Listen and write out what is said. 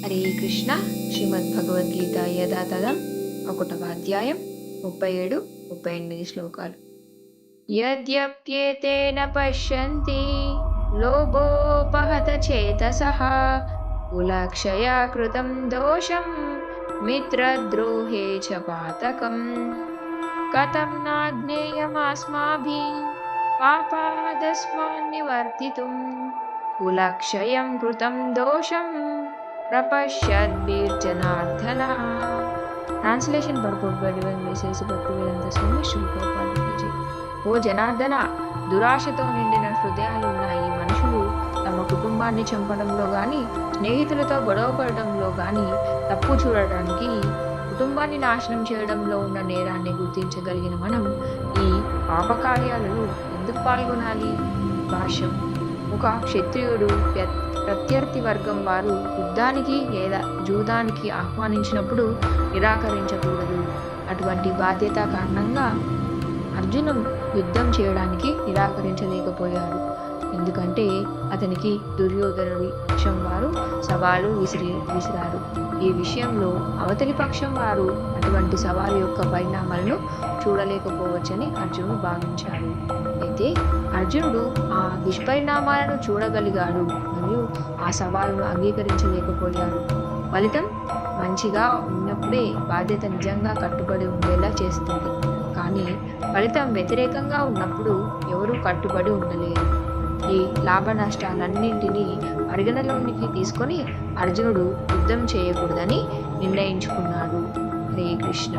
హరే కృష్ణ. శ్రీమద్ భగవద్గీత యథాతథం 1వ అధ్యాయం 37, 38 శ్లోకాలు. యద్యప్యేతేన పశ్యంతి లోభోపహత చేతసః కులక్షయా కృతం దోషం మిత్రద్రోహే చ పాతకం కథం నాజ్ఞేయమాస్మాభిః పాపాదస్మాన్ నివర్తితుం కులక్షయం కృతం దోషం ప్రపశ్యద్భిర్జనార్దన. Translation purpose by divine message Bhaktivedanta Swami Shri Prabhupada. ఓ జనార్దన, దురాశతో నిండిన హృదయాలు ఉన్న ఈ మనుషులు తమ కుటుంబాన్ని చంపడంలో గాని, స్నేహితులతో గొడవ పడడంలో గాని తప్పు చూడటానికి, కుటుంబాన్ని నాశనం చేయడంలో ఉన్న నేరాన్ని గుర్తించగలిగిన మనం ఈ పాపకార్యాలలో ఎందుకు పాల్గొనాలి? భాష్యం. ఒక క్షత్రియుడు ప్రత్యర్థి వర్గం వారు యుద్ధానికి లేదా జూదానికి ఆహ్వానించినప్పుడు నిరాకరించకూడదు. అటువంటి బాధ్యత కారణంగా అర్జునుడు యుద్ధం చేయడానికి నిరాకరించలేకపోయాడు. ఎందుకంటే అతనికి దుర్యోధనుడి పక్షం వారు సవాలు విసిరారు. ఈ విషయంలో అవతలి పక్షం వారు అటువంటి సవాలు యొక్క పరిణామాలను చూడలేకపోవచ్చని అర్జునుడు భావించాడు. అయితే అర్జునుడు ఆ దుష్పరిణామాలను చూడగలిగాడు మరియు ఆ సవాలును అంగీకరించలేకపోయాడు. ఫలితం మంచిగా ఉన్నప్పుడే బాధ్యత నిజంగా కట్టుబడి ఉండేలా చేస్తుంది. కానీ ఫలితం వ్యతిరేకంగా ఉన్నప్పుడు ఎవరూ కట్టుబడి ఉండలేరు. ఈ లాభ నష్టాలన్నింటినీ పరిగణలోనికి తీసుకొని అర్జునుడు యుద్ధం చేయకూడదని నిర్ణయించుకున్నాడు. హరే కృష్ణ.